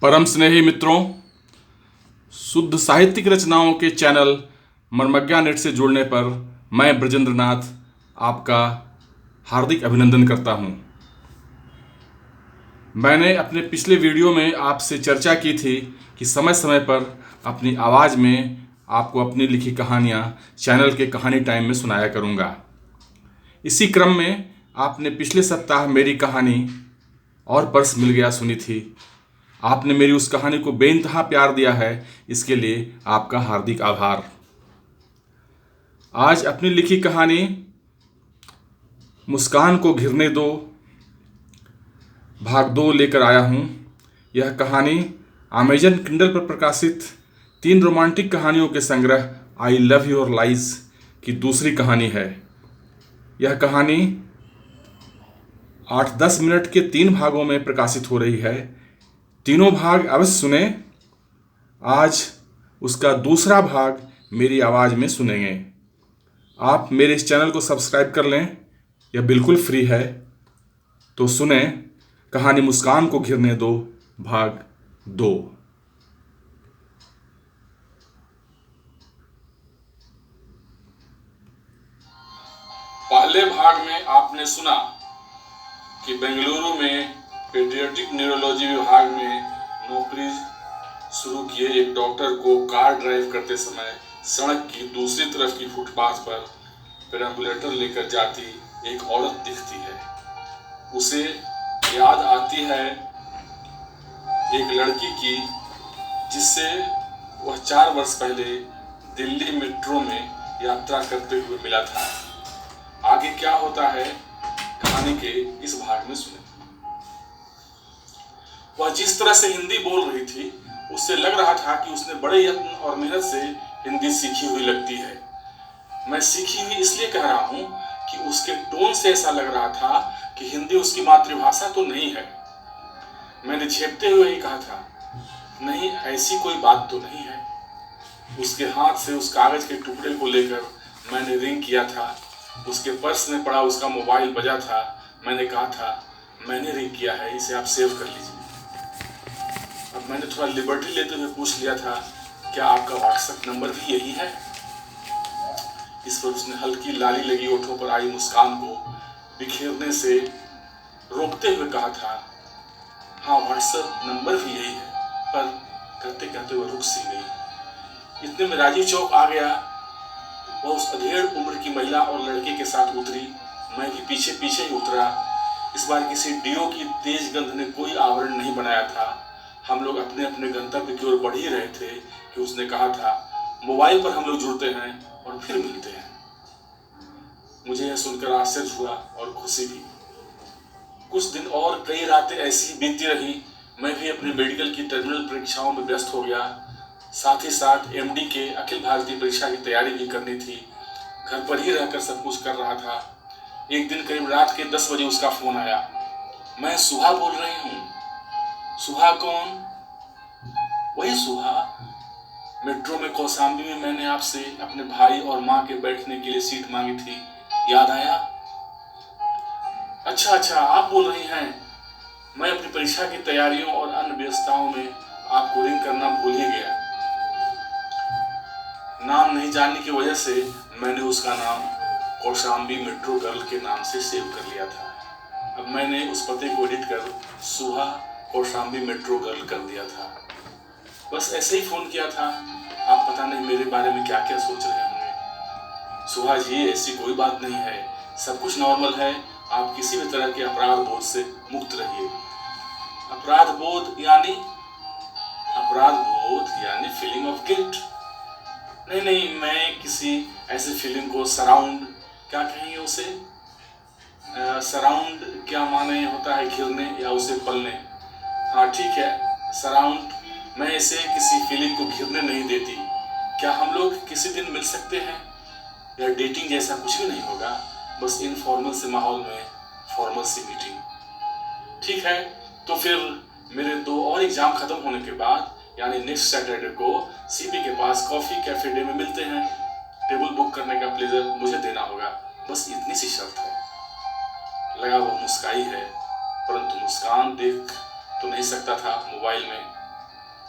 परम स्नेही मित्रों, शुद्ध साहित्यिक रचनाओं के चैनल मर्मज्ञा नेट से जुड़ने पर मैं ब्रजेंद्र नाथ आपका हार्दिक अभिनंदन करता हूं। मैंने अपने पिछले वीडियो में आपसे चर्चा की थी कि समय समय पर अपनी आवाज़ में आपको अपनी लिखी कहानियां चैनल के कहानी टाइम में सुनाया करूंगा। इसी क्रम में आपने पिछले सप्ताह मेरी कहानी और पर्स मिल गया सुनी थी। आपने मेरी उस कहानी को बेइंतहा प्यार दिया है, इसके लिए आपका हार्दिक आभार। आज अपनी लिखी कहानी मुस्कान को घिरने दो भाग 2 लेकर आया हूँ। यह कहानी अमेजन किंडल पर प्रकाशित 3 रोमांटिक कहानियों के संग्रह आई लव योर लाइज की दूसरी कहानी है। यह कहानी 8-10 मिनट के 3 भागों में प्रकाशित हो रही है। तीनों भाग अवश्य सुने। आज उसका दूसरा भाग मेरी आवाज़ में सुनेंगे। आप मेरे इस चैनल को सब्सक्राइब कर लें, यह बिल्कुल फ्री है। तो सुने कहानी मुस्कान को घिरने दो भाग 2। पहले भाग में आपने सुना कि बेंगलुरु में पेडियाट्रिक न्यूरोलॉजी विभाग में नौकरी शुरू किए एक डॉक्टर को कार ड्राइव करते समय सड़क की दूसरी तरफ की फुटपाथ पर पेराम्बुलेटर लेकर जाती एक औरत दिखती है। उसे याद आती है एक लड़की की जिससे वह 4 वर्ष पहले दिल्ली मेट्रो में यात्रा करते हुए मिला था। आगे क्या होता है कहानी के इस भाग में सुने। वह जिस तरह से हिंदी बोल रही थी उससे लग रहा था कि उसने बड़े यत्न और मेहनत से हिंदी सीखी हुई लगती है। मैं सीखी हुई इसलिए कह रहा हूँ कि उसके टोन से ऐसा लग रहा था कि हिंदी उसकी मातृभाषा तो नहीं है। मैंने झेपते हुए ही कहा था, नहीं ऐसी कोई बात तो नहीं है। उसके हाथ से उस कागज के टुकड़े को लेकर मैंने रिंग किया था। उसके पर्स में पड़ा उसका मोबाइल बजा था। मैंने कहा था, मैंने रिंग किया है, इसे आप सेव कर लीजिए। अब मैंने थोड़ा लिबर्टी लेते हुए पूछ लिया था, क्या आपका व्हाट्सएप नंबर भी यही है? इस पर उसने हल्की लाली लगी ओठों पर आई मुस्कान को बिखेरने से रोकते हुए कहा था, हाँ व्हाट्सएप नंबर भी यही है। पर कहते कहते वह रुक सी गई। इतने में राजीव चौक आ गया। वह उस अधेड़ उम्र की महिला और लड़के के साथ उतरी। मैं भी पीछे पीछे ही उतरा। इस बार किसी डीओ की तेज गंध ने कोई आवरण नहीं बनाया था। हम लोग अपने अपने गंतव्य की ओर बढ़ ही रहे थे कि उसने कहा था, मोबाइल पर हम लोग जुड़ते हैं और फिर मिलते हैं। मुझे यह सुनकर आश्चर्य हुआ और खुशी भी। कुछ दिन और कई रातें ऐसी बीतती रही। मैं भी अपने मेडिकल की टर्मिनल परीक्षाओं में व्यस्त हो गया। साथ ही साथ एमडी के अखिल भारतीय परीक्षा की तैयारी भी करनी थी। घर पर ही रहकर सब कुछ कर रहा था। एक दिन करीब रात के 10 बजे उसका फोन आया। मैं सुहा बोल रही हूँ। सुहा कौन? वही सुहा। मेट्रो में कौशाम्बी में मैंने आपसे अपने भाई और माँ के बैठने के लिए सीट मांगी थी, याद आया? अच्छा आप बोल रही हैं। मैं अपनी परीक्षा की तैयारियों और अन्य व्यस्तताओं में आपको रिंग करना भूल ही गया। नाम नहीं जानने की वजह से मैंने उसका नाम कौशाम्बी मेट्रो गर्ल के नाम से सेव कर लिया था। अब मैंने उस पते को एडिट कर सुहा कौशाम्बी मेट्रो गर्ल कर दिया था। बस ऐसे ही फोन किया था। आप पता नहीं मेरे बारे में क्या क्या सोच रहे होंगे। सुहा जी, ऐसी कोई बात नहीं है, सब कुछ नॉर्मल है। आप किसी भी तरह के अपराध बोध से मुक्त रहिए। अपराध बोध यानी? अपराध बोध यानी फीलिंग ऑफ गिल्ट। नहीं, मैं किसी ऐसे फीलिंग को सराउंड, क्या कहेंगे उसे, सराउंड क्या माने होता है, घिरने या उसे पलने। हाँ ठीक है, सराउंड। मैं इसे किसी फीलिंग को घिरने नहीं देती। क्या हम लोग किसी दिन मिल सकते हैं? या डेटिंग जैसा कुछ भी नहीं होगा, बस इनफॉर्मल से माहौल में फॉर्मल सी मीटिंग। ठीक है, तो फिर मेरे 2 और एग्जाम खत्म होने के बाद यानी नेक्स्ट सैटरडे को सीपी के पास कॉफी कैफे डे में मिलते हैं। टेबल बुक करने का प्लेजर मुझे देना होगा, बस इतनी सी शर्त है। लगा वो मुस्काई है, परंतु मुस्कान देख तो नहीं सकता था मोबाइल में।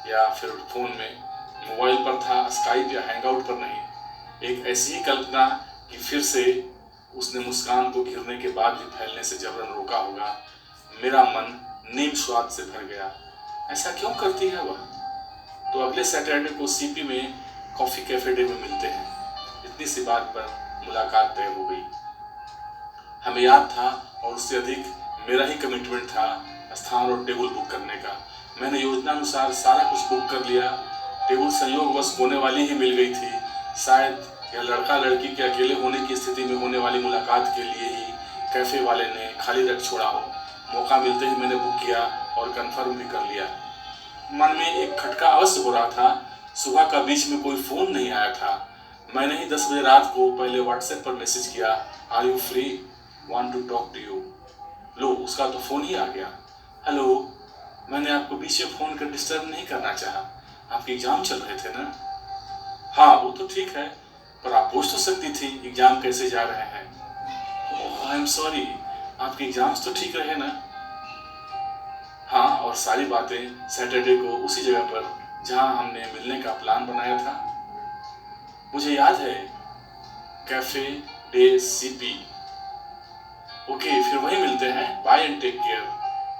या फिर फ़ोन में, मोबाइल पर था, स्काइप या हैंगआउट पर नहीं। एक ऐसी ही कल्पना कि फिर से उसने मुस्कान को घिरने के बाद भी फैलने से जबरन रोका होगा। मेरा मन नीम स्वाद से भर गया। ऐसा क्यों करती है वह? तो अगले सैटरडे को सीपी में कॉफ़ी कैफे डे में मिलते हैं। इतनी सी बात पर मुलाकात तय हो गई। हमें याद था और उससे अधिक मेरा ही कमिटमेंट था स्थान और टेबल बुक करने का। मैंने योजनानुसार सारा कुछ बुक कर लिया। टेबल संयोगवश होने वाली ही मिल गई थी। शायद यह लड़का लड़की के अकेले होने की स्थिति में होने वाली मुलाकात के लिए ही कैफे वाले ने खाली रख छोड़ा हो। मौका मिलते ही मैंने बुक किया और कंफर्म भी कर लिया। मन में एक खटका अवश्य हो रहा था। सुबह का बीच में कोई फ़ोन नहीं आया था। मैंने ही 10 बजे रात को पहले व्हाट्सएप पर मैसेज किया, are you free, want to talk to you. लो, उसका तो फ़ोन ही आ गया। हेलो, मैंने आपको बीच में फ़ोन कर डिस्टर्ब नहीं करना चाहा। आपके एग्ज़ाम चल रहे थे ना? हाँ, वो तो ठीक है, पर आप पूछ तो सकती थी एग्ज़ाम कैसे जा रहे हैं। ओह, आई एम सॉरी, आपके एग्ज़ाम्स तो ठीक रहे ना? हाँ, और सारी बातें सैटरडे को उसी जगह पर जहाँ हमने मिलने का प्लान बनाया था। मुझे याद है, कैफे डे सीपी। ओके, फिर वहीं मिलते हैं। Bye and take care,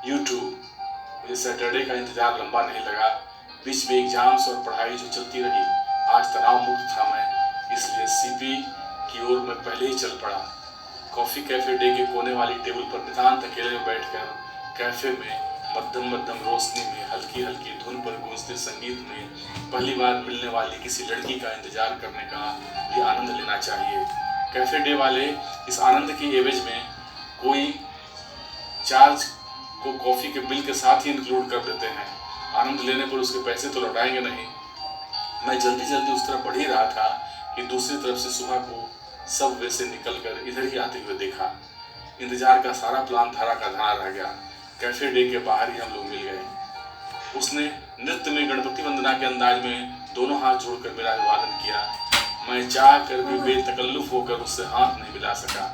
you too. मुझे सैटरडे का इंतजार लंबा नहीं लगा। बीच में एग्जाम्स और पढ़ाई जो चलती रही। आज तनाव मुक्त था मैं, इसलिए सीपी की ओर मैं पहले ही चल पड़ा। कॉफ़ी कैफे डे के कोने वाली टेबल पर नितांत अकेले में बैठकर कैफे में मध्यम रोशनी में हल्की हल्की धुन पर गूंजते संगीत में पहली बार मिलने वाली किसी लड़की का इंतजार करने का भी आनंद लेना चाहिए। कैफे डे वाले इस आनंद की एवज में कोई चार्ज को कॉफ़ी के बिल के साथ ही इंक्लूड कर देते हैं। आनंद लेने पर उसके पैसे तो लौटाएंगे नहीं। मैं जल्दी जल्दी उस तरफ बढ़ ही रहा था कि दूसरी तरफ से सुबह को सब वे से निकलकर इधर ही आते हुए देखा। इंतजार का सारा प्लान धरा का धरा रह गया। कैफे डे के बाहर ही हम लोग मिल गए। उसने नृत्य में गणपति वंदना के अंदाज में दोनों हाथ जोड़कर मेरा अभिवादन किया। मैं चाह कर भी बेतकल्लुफ होकर उससे हाथ नहीं मिला सका।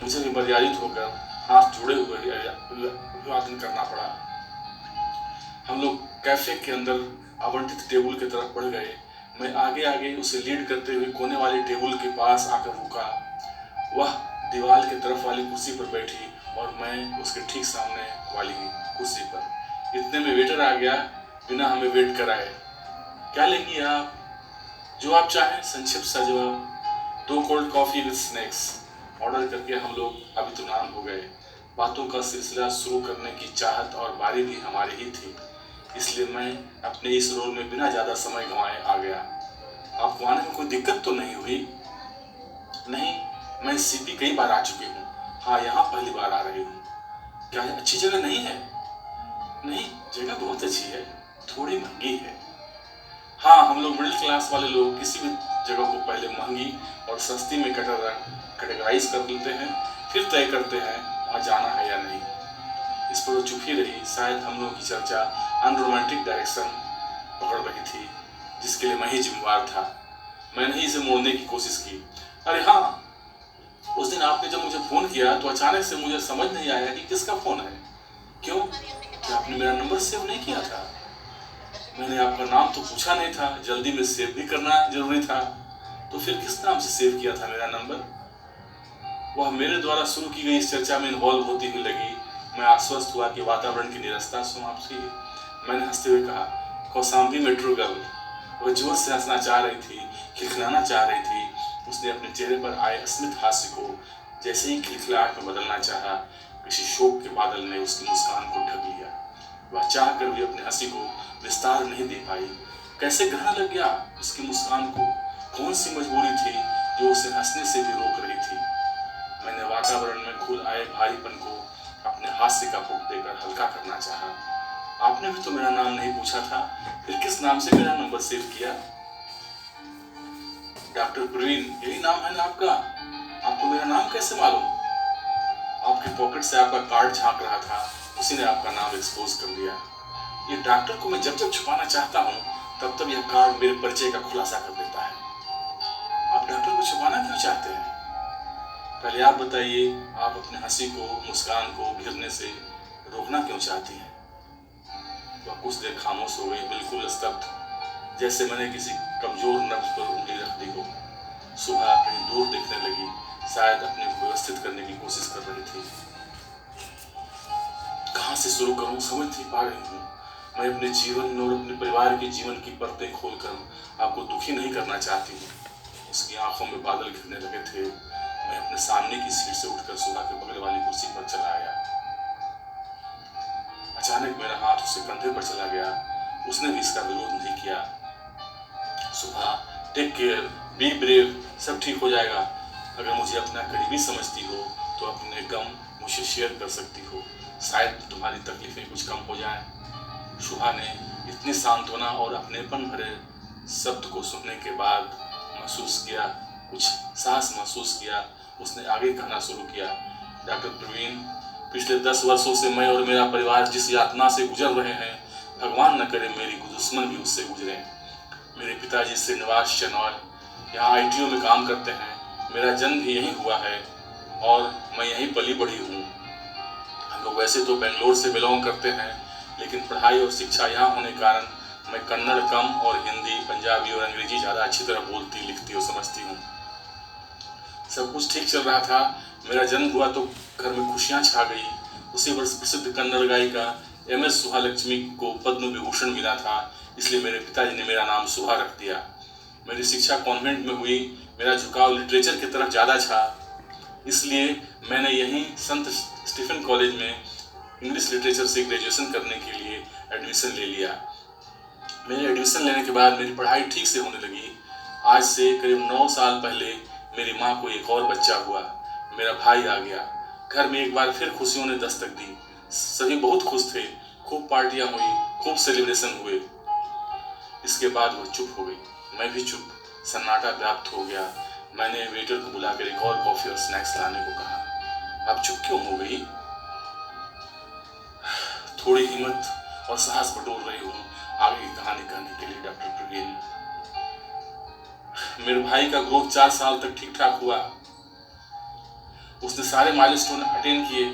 मुझे भी मर्यादित होकर हाथ जोड़े हुए अभिवादन करना पड़ा। हम लोग कैफे के अंदर आवंटित टेबल की तरफ बढ़ गए। मैं आगे आगे उसे लीड करते हुए कोने वाली टेबल के पास आकर रुका। वह दीवार के तरफ वाली कुर्सी पर बैठी और मैं उसके ठीक सामने वाली कुर्सी पर। इतने में वेटर आ गया, बिना हमें वेट कराए। क्या लेंगी आप? जो आप चाहें, संक्षिप्त सा जवाब। 2 cold coffee with snacks order करके हम लोग अभी तुनान हो गए। बातों का सिलसिला शुरू करने की चाहत और बारी भी हमारी ही थी, इसलिए मैं अपने इस रोल में बिना ज़्यादा समय गंवाए आ गया। आपको आने में कोई दिक्कत तो नहीं हुई? नहीं, मैं सीपी कई बार आ चुकी हूँ। हाँ, यहाँ पहली बार आ रही हूँ। क्या यह अच्छी जगह नहीं है? नहीं, जगह बहुत अच्छी है, थोड़ी महंगी है। हाँ, हम लोग मिडिल क्लास वाले लोग किसी भी जगह को पहले महंगी और सस्ती में कैटेगराइज कर लेते हैं, फिर तय करते हैं वहाँ जाना है या नहीं। इस पर वो चुप ही रही। शायद हम लोगों की चर्चा अनरोमांटिक डायरेक्शन पकड़ रही थी, जिसके लिए मैं ही जिम्मेवार था। मैंने ही इसे मोड़ने की कोशिश की। अरे हाँ, उस दिन आपने जब मुझे फ़ोन किया तो अचानक से मुझे समझ नहीं आया कि किसका फ़ोन है। क्यों? क्या आपने मेरा नंबर सेव नहीं किया था? मैंने आपका नाम तो पूछा नहीं था, जल्दी में सेव भी करना जरूरी था। तो फिर किस नाम से सेव किया था मेरा नंबर? वह मेरे द्वारा शुरू की गई इस चर्चा में इन्वॉल्व होती हुई लगी। मैं आश्वस्त हुआ कि वातावरण की निरस्ता समाप्त हुई। मैंने हंसते हुए कहा, कौसाम्बी मेट्रो गर्ल। वह जोर से हंसना चाह रही थी, खिलखिलाना चाह रही थी। उसने अपने चेहरे पर आए स्मित हास्य को जैसे ही खिलखिलाहट में बदलना चाहा, किसी शोक के बादल ने उसकी मुस्कान को ढक लिया। वह चाह कर भी अपनी हंसी को विस्तार नहीं दे पाई। कैसे ग्रहण लग गया उसकी मुस्कान को? कौन सी मजबूरी थी जो उसे हंसने से भी रोक रही थी? मैंने वातावरण में घुल आए भारीपन को अपने हास्य का पुट देकर हल्का करना चाहा। आपने भी तो मेरा नाम नहीं पूछा था, फिर किस नाम से मेरा नंबर सेव किया? डॉक्टर प्रवीण, यही नाम है ना आपका? आपको मेरा नाम कैसे मालूम? आपके पॉकेट से आपका कार्ड झांक रहा था, उसी ने आपका नाम एक्सपोज कर दिया। ये डॉक्टर को मैं जब जब छुपाना चाहता हूँ, तब तब यह कार्ड मेरे परिचय का खुलासा कर देता है। आप डॉक्टर को छुपाना क्यों चाहते हैं? पहले आप बताइए, आप अपने हंसी को, मुस्कान को गिरने से रोकना क्यों चाहती हैं? वह कुछ देर खामोश हो गई, बिल्कुल स्तब्ध, जैसे मैंने किसी कमजोर नब्ज पर उंगली रख दी हो। सुहा कहीं दूर देखने लगी, शायद अपने को व्यवस्थित करने की कोशिश कर रही थी। कहाँ से शुरू करूं समझ नहीं पा रही हूँ। मैं अपने जीवन और अपने परिवार के जीवन की परतें खोलकर आपको दुखी नहीं करना चाहती हूँ। उसकी आंखों में बादल घिरने लगे थे। मैं अपने सामने की सीट से उठकर सुहा के बगल वाली कुर्सी पर चला आया। अचानक मेरा हाथ उसके कंधे पर चला गया। उसने भी इसका विरोध नहीं किया। सुहा, टेक केयर, बी ब्रेव, सब ठीक हो जाएगा। अगर मुझे अपना करीबी समझती हो तो अपने गम मुझसे शेयर कर सकती हो, शायद तुम्हारी तकलीफें कुछ कम हो जाएं। सुहा ने इतनी सांत्वना और अपनेपन भरे शब्द को सुनने के बाद महसूस किया, कुछ साहस महसूस किया। उसने आगे कहना शुरू किया, डॉक्टर प्रवीण, पिछले 10 वर्षों से मैं और मेरा परिवार जिस यातना से गुजर रहे हैं, भगवान न करे मेरी दुश्मन भी उससे गुजरे। मेरे पिताजी श्रीनिवास चनौल यहाँ ITO में काम करते हैं। मेरा जन्म भी यहीं हुआ है और मैं यहीं पली बढ़ी हूँ। हम लोग वैसे तो बेंगलोर से बिलोंग करते हैं, लेकिन पढ़ाई और शिक्षा यहाँ होने के कारण मैं कन्नड़ कम और हिंदी, पंजाबी और अंग्रेजी ज़्यादा अच्छी तरह बोलती, लिखती और समझती हूँ। सब कुछ ठीक चल रहा था। मेरा जन्म हुआ तो घर में खुशियाँ छा गई। उसी वर्ष प्रसिद्ध कन्नड़ गायिका MS सुहालक्ष्मी को पद्म विभूषण मिला था, इसलिए मेरे पिताजी ने मेरा नाम सुहा रख दिया। मेरी शिक्षा कॉन्वेंट में हुई। मेरा झुकाव लिटरेचर की तरफ ज़्यादा था, इसलिए मैंने यहीं संत स्टीफन कॉलेज में इंग्लिश लिटरेचर से ग्रेजुएशन करने के लिए एडमिशन ले लिया। मेरे एडमिशन लेने के बाद मेरी पढ़ाई ठीक से होने लगी। आज से करीब 9 साल पहले मेरी माँ को एक और बच्चा हुआ। मेरा भाई आ गया। घर में एक बार फिर खुशियों ने दस्तक दी। सभी बहुत खुश थे। खूब पार्टियां हुई, खूब सेलिब्रेशन हुए। इसके बाद वह चुप हो गई, मैं भी चुप। सन्नाटा व्याप्त हो गया। मैंने वेटर को बुलाकर एक और कॉफी और स्नैक्स लाने को कहा। आप चुप क्यों हो गई? थोड़ी हिम्मत और साहस बटोर रही हूँ आगे की कहानी कहने के लिए, डॉक्टर प्रवीण। मेरे भाई का ग्रोथ 4 साल तक ठीक ठाक हुआ। उसने सारे माइलस्टोन अटेन किए।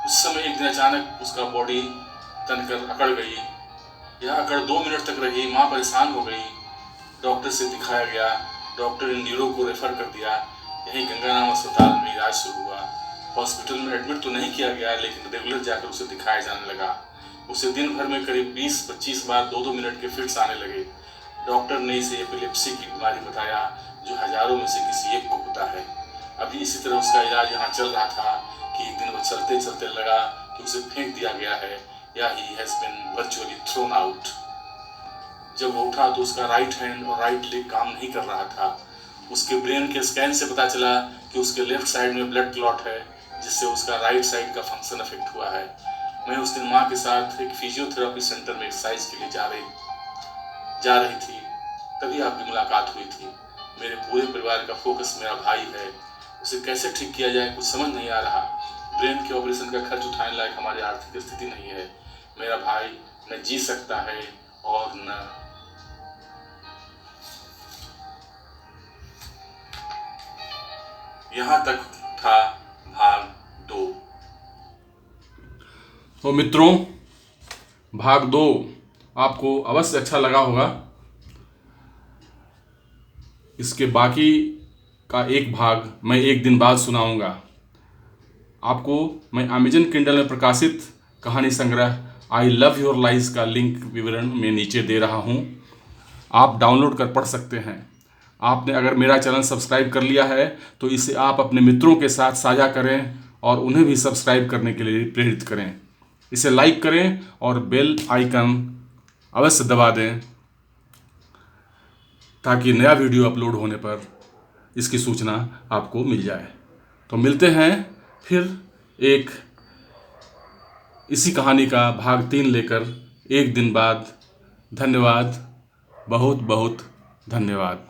उस समय एक दिन अचानक उसका बॉडी तनकर अकड़ गई। यह अकड़ 2 मिनट तक रही। माँ परेशान हो गई। डॉक्टर से दिखाया गया। डॉक्टर ने न्यूरो को रेफर कर दिया। यहीं गंगाराम अस्पताल में इलाज शुरू हुआ। हॉस्पिटल में एडमिट तो नहीं किया गया, लेकिन रेगुलर जाकर उसे दिखाया जाने लगा। उसे दिन भर में करीब 20-25 बार 2-2 मिनट के फिट्स आने लगे। डॉक्टर ने इसे एपिलेप्सी की बीमारी बताया, जो हजारों में से किसी एक को होता है। अभी इसी तरह उसका इलाज यहाँ चल रहा था कि एक दिन वो चलते चलते लगा कि उसे फेंक दिया गया है, या ही has been virtually thrown out. जब वो उठा तो उसका राइट हैंड और राइट लेग काम नहीं कर रहा था। उसके ब्रेन के स्कैन से पता चला कि उसके लेफ्ट साइड में ब्लड क्लॉट है, जिससे उसका राइट साइड का फंक्शन अफेक्ट हुआ है। मैं उस दिन माँ के साथ एक फिजियोथेरेपी सेंटर में एक्सरसाइज के लिए जा रही थी, तभी आपकी मुलाकात हुई थी। मेरे पूरे परिवार का फोकस मेरा भाई है। उसे कैसे ठीक किया जाए कुछ समझ नहीं आ रहा। ब्रेन के ऑपरेशन का खर्च उठाने लायक हमारी आर्थिक स्थिति नहीं है। मेरा भाई न जी सकता है और न। यहाँ तक था भाग 2। तो मित्रों, भाग 2 आपको अवश्य अच्छा लगा होगा। इसके बाकी का एक भाग मैं एक दिन बाद सुनाऊंगा। आपको मैं अमेजन किंडल में प्रकाशित कहानी संग्रह आई लव योर लाइज का लिंक विवरण में नीचे दे रहा हूं। आप डाउनलोड कर पढ़ सकते हैं। आपने अगर मेरा चैनल सब्सक्राइब कर लिया है तो इसे आप अपने मित्रों के साथ साझा करें और उन्हें भी सब्सक्राइब करने के लिए प्रेरित करें। इसे लाइक करें और बेल आइकन अवश्य दबा दें, ताकि नया वीडियो अपलोड होने पर इसकी सूचना आपको मिल जाए। तो मिलते हैं फिर एक इसी कहानी का भाग 3 लेकर एक दिन बाद। धन्यवाद, बहुत बहुत धन्यवाद।